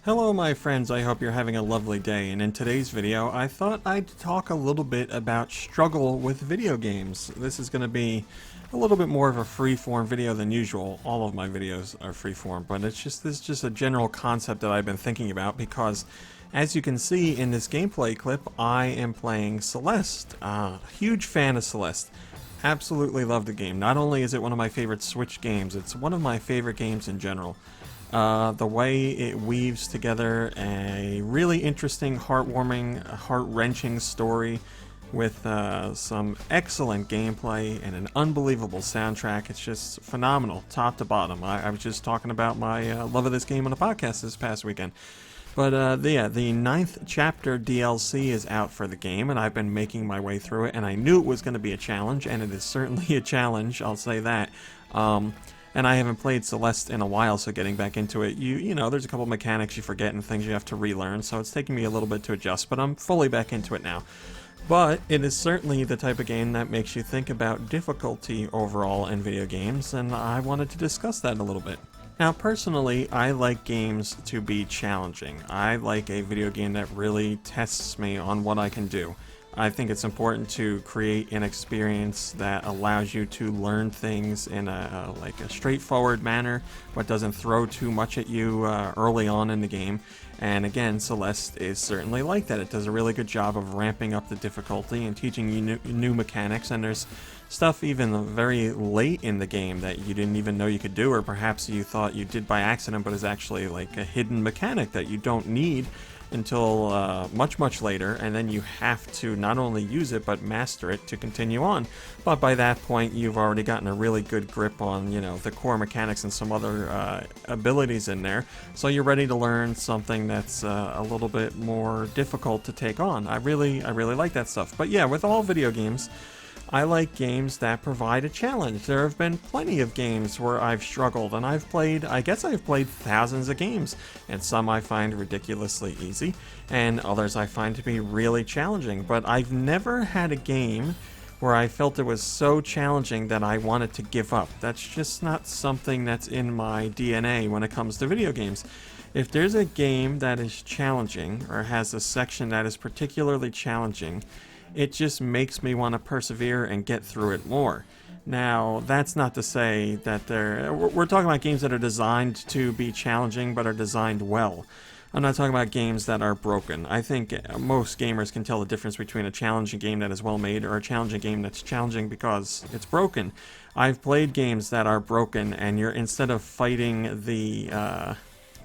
Hello my friends, I hope you're having a lovely day, and in today's video I thought I'd talk a little bit about struggle with video games. This is going to be a little bit more of a free-form video than usual. All of my videos are free-form, but this is just a general concept that I've been thinking about because as you can see in this gameplay clip, I am playing Celeste. Huge fan of Celeste. Absolutely love the game. Not only is it one of my favorite Switch games, it's one of my favorite games in general. The way it weaves together a really interesting, heartwarming, heart-wrenching story with some excellent gameplay and an unbelievable soundtrack. It's just phenomenal, top to bottom. I was just talking about my love of this game on a podcast this past weekend. But the 9th chapter DLC is out for the game, and I've been making my way through it, and I knew it was going to be a challenge, and it is certainly a challenge, I'll say that. And I haven't played Celeste in a while, so getting back into it, you know, there's a couple mechanics you forget and things you have to relearn, so it's taking me a little bit to adjust, but I'm fully back into it now. But it is certainly the type of game that makes you think about difficulty overall in video games, and I wanted to discuss that a little bit. Now, personally, I like games to be challenging. I like a video game that really tests me on what I can do. I think it's important to create an experience that allows you to learn things in a straightforward manner, but doesn't throw too much at you early on in the game. And again, Celeste is certainly like that. It does a really good job of ramping up the difficulty and teaching you new mechanics, and there's stuff even very late in the game that you didn't even know you could do, or perhaps you thought you did by accident, but is actually like a hidden mechanic that you don't need until much later, and then you have to not only use it but master it to continue on. But by that point you've already gotten a really good grip on, you know, the core mechanics and some other abilities in there, so you're ready to learn something that's a little bit more difficult to take on. I really like that stuff. But yeah, with all video games, I like games that provide a challenge. There have been plenty of games where I've struggled, and I guess I've played thousands of games, and some I find ridiculously easy, and others I find to be really challenging. But I've never had a game where I felt it was so challenging that I wanted to give up. That's just not something that's in my DNA when it comes to video games. If there's a game that is challenging, or has a section that is particularly challenging, it just makes me want to persevere and get through it more. Now, that's not to say that we're talking about games that are designed to be challenging but are designed well. I'm not talking about games that are broken. I think most gamers can tell the difference between a challenging game that is well made or a challenging game that's challenging because it's broken. I've played games that are broken, and instead of fighting the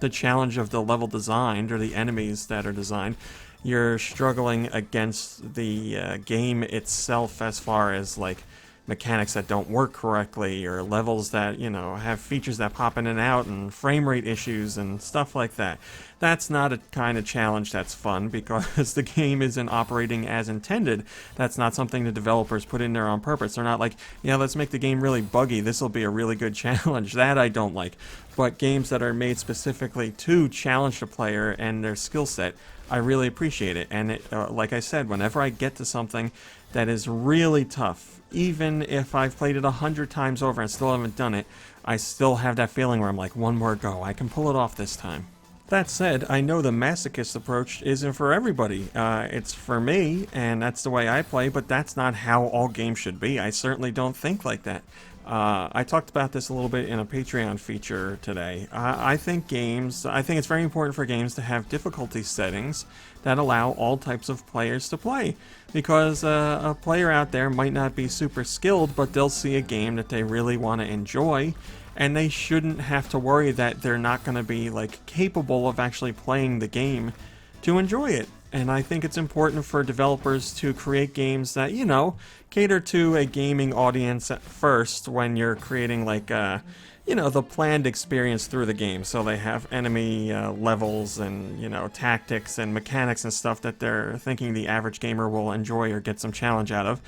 challenge of the level designed or the enemies that are designed, you're struggling against the game itself, as far as like mechanics that don't work correctly, or levels that, you know, have features that pop in and out, and frame rate issues and stuff like that. That's not a kind of challenge that's fun, because the game isn't operating as intended. That's not something the developers put in there on purpose. They're not like, yeah, let's make the game really buggy, this will be a really good challenge. That I don't like. But games that are made specifically to challenge the player and their skill set, I really appreciate it. And like I said, whenever I get to something that is really tough, even if I've played it 100 times over and still haven't done it, I still have that feeling where I'm like, one more go, I can pull it off this time. That said, I know the masochist approach isn't for everybody. It's for me, and that's the way I play, but that's not how all games should be. I certainly don't think like that. I talked about this a little bit in a Patreon feature today. I think it's very important for games to have difficulty settings that allow all types of players to play. Because a player out there might not be super skilled, but they'll see a game that they really want to enjoy, and they shouldn't have to worry that they're not going to be like capable of actually playing the game to enjoy it. And I think it's important for developers to create games that, you know, cater to a gaming audience at first when you're creating like you know, the planned experience through the game. So they have enemy levels and, you know, tactics and mechanics and stuff that they're thinking the average gamer will enjoy or get some challenge out of.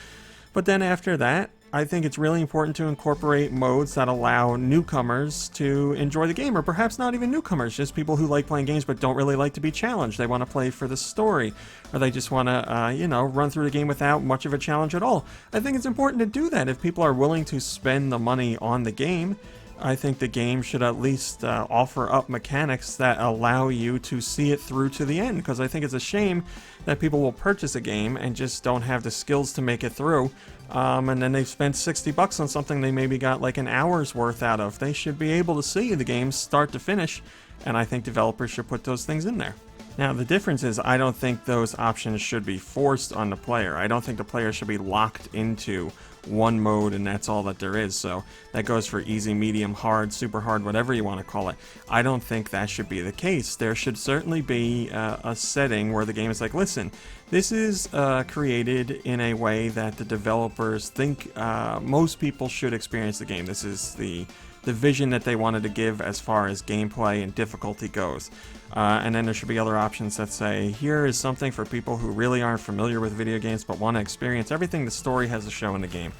But then after that, I think it's really important to incorporate modes that allow newcomers to enjoy the game, or perhaps not even newcomers, just people who like playing games but don't really like to be challenged. They want to play for the story, or they just want to, you know, run through the game without much of a challenge at all. I think it's important to do that if people are willing to spend the money on the game. I think the game should at least offer up mechanics that allow you to see it through to the end, because I think it's a shame that people will purchase a game and just don't have the skills to make it through, and then they've spent $60 on something they maybe got like an hour's worth out of. They should be able to see the game start to finish, and I think developers should put those things in there. Now, the difference is I don't think those options should be forced on the player. I don't think the player should be locked into one mode and that's all that there is. So that goes for easy, medium, hard, super hard, whatever you want to call it. I don't think that should be the case. There should certainly be a setting where the game is like, listen, this is created in a way that the developers think most people should experience the game. This is the vision that they wanted to give as far as gameplay and difficulty goes. And then there should be other options that say, here is something for people who really aren't familiar with video games but want to experience everything the story has to show in the game.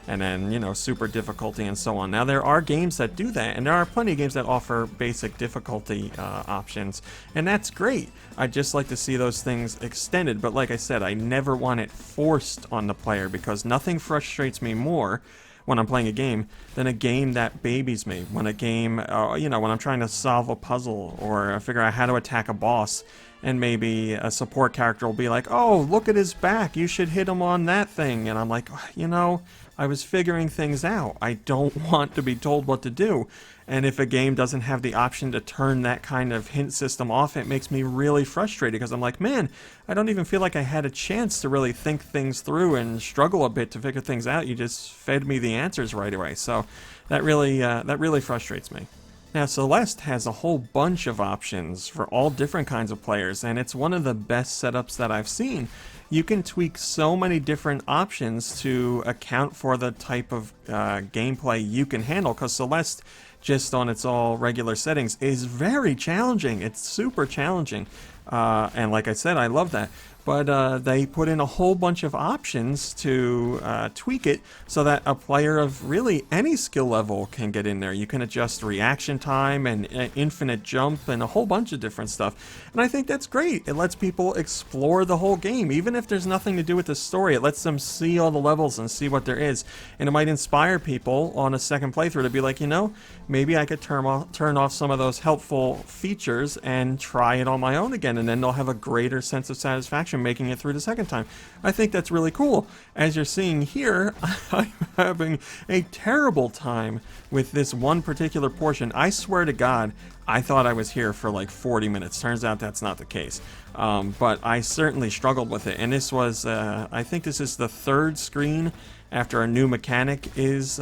And then, you know, super difficulty and so on. Now, there are games that do that, and there are plenty of games that offer basic difficulty options, and that's great. I'd just like to see those things extended, but like I said, I never want it forced on the player, because nothing frustrates me more when I'm playing a game than a game that babies me. When a game, you know, when I'm trying to solve a puzzle or figure out how to attack a boss, and maybe a support character will be like, oh, look at his back, you should hit him on that thing. And I'm like, you know, I was figuring things out. I don't want to be told what to do. And if a game doesn't have the option to turn that kind of hint system off, it makes me really frustrated, because I'm like, man, I don't even feel like I had a chance to really think things through and struggle a bit to figure things out. You just fed me the answers right away. So that really frustrates me. Now, Celeste has a whole bunch of options for all different kinds of players, and it's one of the best setups that I've seen. You can tweak so many different options to account for the type of gameplay you can handle, because Celeste, just on its all regular settings, is very challenging. It's super challenging, and like I said, I love that. But they put in a whole bunch of options to tweak it so that a player of really any skill level can get in there. You can adjust reaction time and infinite jump and a whole bunch of different stuff. And I think that's great. It lets people explore the whole game. Even if there's nothing to do with the story, it lets them see all the levels and see what there is. And it might inspire people on a second playthrough to be like, you know, maybe I could turn off some of those helpful features and try it on my own again. And then they'll have a greater sense of satisfaction making it through the second time. I think that's really cool. As you're seeing here, I'm having a terrible time with this one particular portion. I swear to God, I thought I was here for like 40 minutes. Turns out that's not the case. But I certainly struggled with it. And this was, I think this is the third screen after a new mechanic is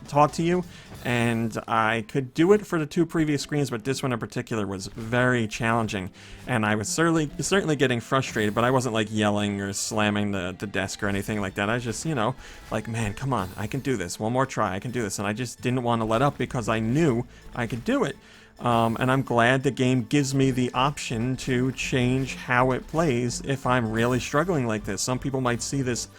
taught to you. And I could do it for the two previous screens, but this one in particular was very challenging. And I was certainly getting frustrated, but I wasn't like yelling or slamming the desk or anything like that. I was just, you know, like, man, come on, I can do this. One more try, I can do this. And I just didn't want to let up because I knew I could do it. And I'm glad the game gives me the option to change how it plays if I'm really struggling like this. Some people might see this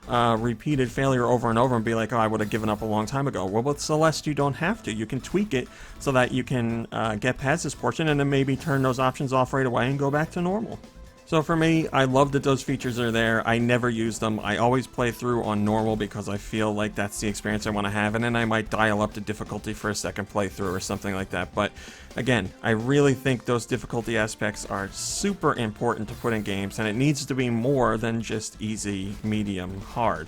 repeated failure over and over and be like, oh, I would have given up a long time ago. Well, with Celeste, you don't have to. You can tweak it so that you can get past this portion and then maybe turn those options off right away and go back to normal. So for me, I love that those features are there. I never use them. I always play through on normal because I feel like that's the experience I want to have, and then I might dial up the difficulty for a second playthrough or something like that. But again, I really think those difficulty aspects are super important to put in games, and it needs to be more than just easy, medium, hard.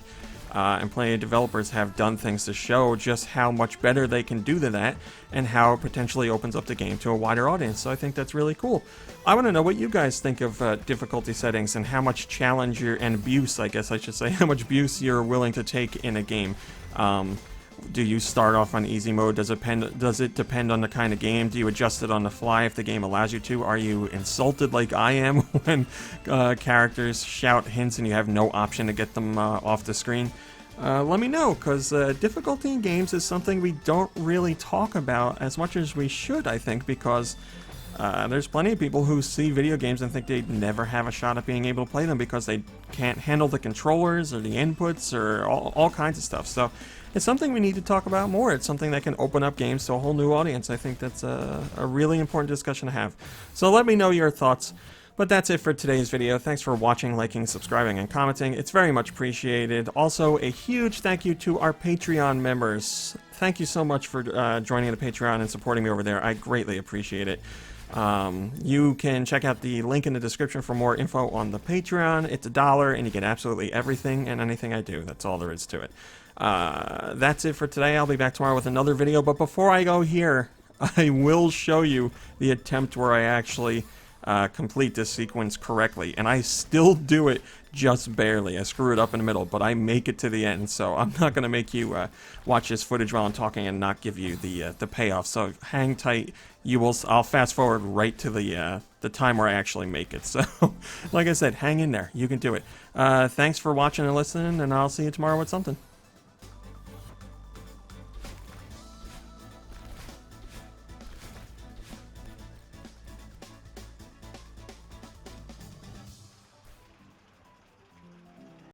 And plenty of developers have done things to show just how much better they can do than that, and how it potentially opens up the game to a wider audience. So I think that's really cool. I want to know what you guys think of difficulty settings and how much challenge and abuse, I guess I should say, how much abuse you're willing to take in a game. Do you start off on easy mode? Does it depend on the kind of game? Do you adjust it on the fly if the game allows you to? Are you insulted like I am when characters shout hints and you have no option to get them off the screen? Let me know, because difficulty in games is something we don't really talk about as much as we should, I think, because there's plenty of people who see video games and think they'd never have a shot at being able to play them because they can't handle the controllers or the inputs or all kinds of stuff. So it's something we need to talk about more. It's something that can open up games to a whole new audience. I think that's a really important discussion to have. So let me know your thoughts. But that's it for today's video. Thanks for watching, liking, subscribing, and commenting. It's very much appreciated. Also, a huge thank you to our Patreon members. Thank you so much for joining the Patreon and supporting me over there. I greatly appreciate it. You can check out the link in the description for more info on the Patreon. It's $1 and you get absolutely everything and anything I do. That's all there is to it. That's it for today. I'll be back tomorrow with another video, but before I go here, I will show you the attempt where I actually complete this sequence correctly, and I still do it just barely. I screw it up in the middle, but I make it to the end, so I'm not going to make you watch this footage while I'm talking and not give you the payoff, so hang tight. I'll fast forward right to the time where I actually make it. So like I said, hang in there, you can do it. Thanks for watching and listening, and I'll see you tomorrow with something.